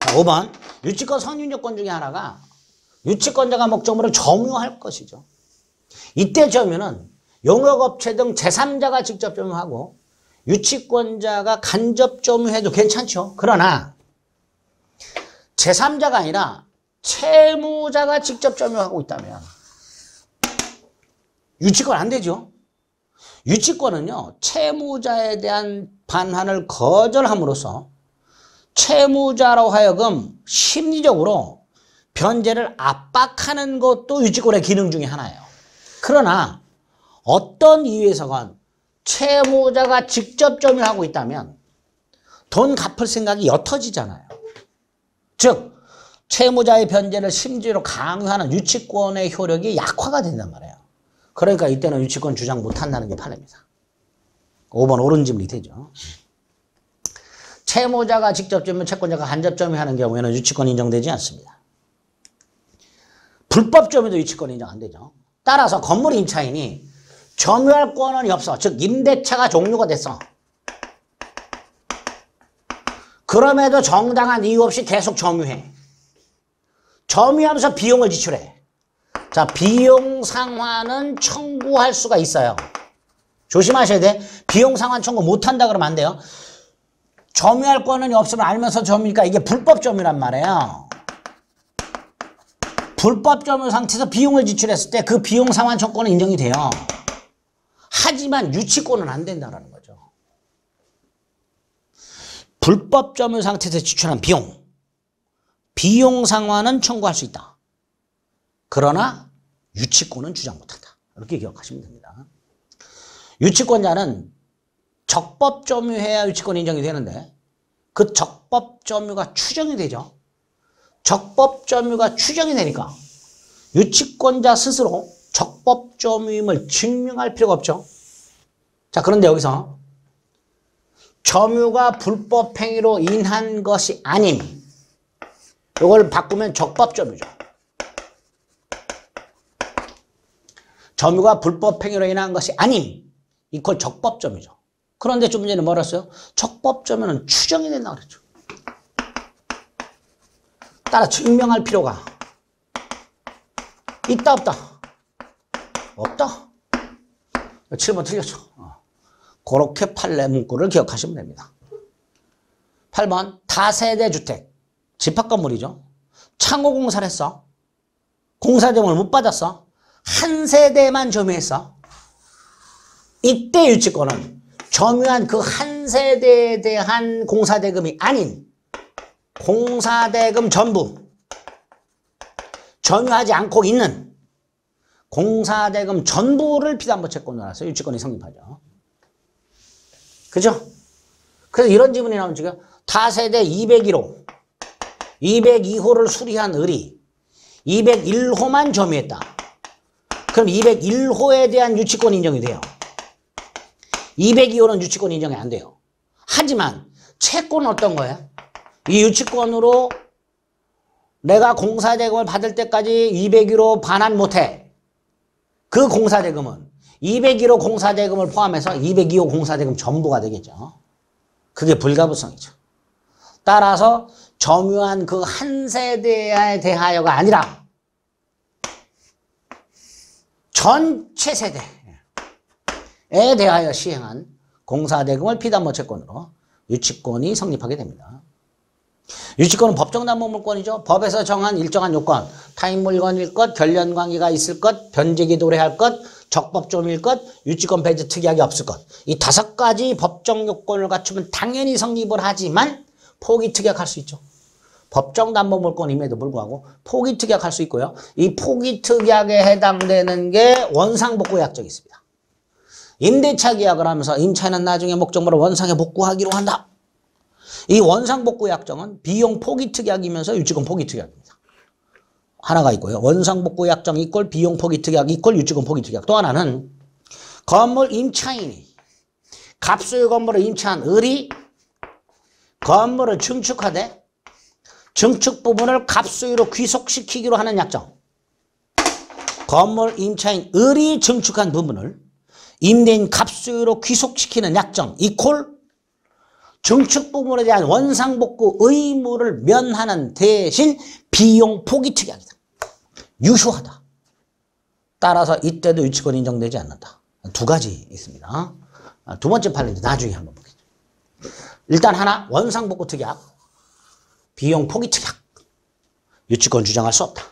자, 5번. 유치권 성립요건 중에 하나가 유치권자가 목적물을 점유할 것이죠. 이때 점유는 용역업체 등 제3자가 직접 점유하고 유치권자가 간접 점유해도 괜찮죠. 그러나 제3자가 아니라 채무자가 직접 점유하고 있다면 유치권 안 되죠. 유치권은요, 채무자에 대한 반환을 거절함으로써 채무자로 하여금 심리적으로 변제를 압박하는 것도 유치권의 기능 중에 하나예요. 그러나 어떤 이유에서건 채무자가 직접 점유하고 있다면 돈 갚을 생각이 옅어지잖아요. 즉 채무자의 변제를 심지어로 강요하는 유치권의 효력이 약화가 된단 말이에요. 그러니까 이때는 유치권 주장 못한다는 게 판례입니다. 5번 옳은 질문이 되죠. 채무자가 직접 점유, 채권자가 간접 점유하는 경우에는 유치권 인정되지 않습니다. 불법 점유도 유치권 인정 안 되죠. 따라서 건물 임차인이 점유할 권한이 없어. 즉 임대차가 종료가 됐어. 그럼에도 정당한 이유 없이 계속 점유해. 점유하면서 비용을 지출해. 자, 비용 상환은 청구할 수가 있어요. 조심하셔야 돼. 비용 상환 청구 못한다 그러면 안 돼요. 점유할 권한이 없으면 알면서 점유니까 이게 불법 점유란 말이에요. 불법 점유 상태에서 비용을 지출했을 때 그 비용 상환 청구는 인정이 돼요. 하지만 유치권은 안 된다는 거죠. 불법 점유 상태에서 지출한 비용 상환은 청구할 수 있다. 그러나 유치권은 주장 못한다. 이렇게 기억하시면 됩니다. 유치권자는 적법 점유해야 유치권 인정이 되는데 그 적법 점유가 추정이 되죠. 적법 점유가 추정이 되니까 유치권자 스스로 적법 점유임을 증명할 필요가 없죠. 자, 그런데 여기서 점유가 불법 행위로 인한 것이 아님, 이걸 바꾸면 적법 점유죠. 점유가 불법 행위로 인한 것이 아님, 이퀄 적법 점유죠. 그런데 좀 전에 뭐라 했어요? 적법 점유는 추정이 된다고 그랬죠. 따라 증명할 필요가 있다 없다? 없다. 7번 틀렸죠. 그렇게 판례 문구를 기억하시면 됩니다. 8번 다세대 주택 집합 건물이죠. 창호 공사를 했어. 공사대금을 못 받았어. 한 세대만 점유했어. 이때 유치권은 점유한 그 한 세대에 대한 공사대금이 아닌 공사대금 전부 점유하지 않고 있는 공사대금 전부를 피담보 채권으로 해서 유치권이 성립하죠. 그죠? 그래서 이런 지문이 나오면 지금 타세대 201호 202호를 수리한 을이 201호만 점유했다. 그럼 201호에 대한 유치권 인정이 돼요. 202호는 유치권 인정이 안 돼요. 하지만 채권은 어떤 거예요? 이 유치권으로 내가 공사대금을 받을 때까지 201호 반환 못해. 그 공사대금은 201호 공사대금을 포함해서 202호 공사대금 전부가 되겠죠. 그게 불가부성이죠. 따라서 점유한 그 한 세대에 대하여가 아니라 전체 세대에 대하여 시행한 공사대금을 피담보 채권으로 유치권이 성립하게 됩니다. 유치권은 법정담보물권이죠. 법에서 정한 일정한 요건, 타인물건일 것, 결련관계가 있을 것, 변제기 도래할 것, 적법점일 것, 유치권 배제 특이하게 없을 것. 이 5가지 법정 요건을 갖추면 당연히 성립을 하지만 포기 특약할 수 있죠. 법정담보물권임에도 불구하고 포기 특약할 수 있고요. 이 포기 특약에 해당되는 게 원상복구 약정이 있습니다. 임대차 계약을 하면서 임차인은 나중에 목적물을 원상에 복구하기로 한다. 이 원상복구 약정은 비용 포기 특약이면서 유치권 포기 특약입니다. 하나가 있고요. 원상복구 약정 이꼴 비용 포기 특약 이꼴 유치권 포기 특약. 또 하나는 건물 임차인이 갑소유 건물을 임차한 을이 건물을 증축하되 증축 부분을 갑소유로 귀속시키기로 하는 약정. 건물 임차인 을이 증축한 부분을 임대인 갑소유로 귀속시키는 약정 이꼴 증축 부분에 대한 원상복구 의무를 면하는 대신 비용 포기 특약이다. 유효하다. 따라서 이때도 유치권 인정되지 않는다. 두 가지 있습니다. 두 번째 판례는 나중에 한번 보겠습니다. 일단 하나, 원상복구 특약, 비용 포기 특약. 유치권 주장할 수 없다.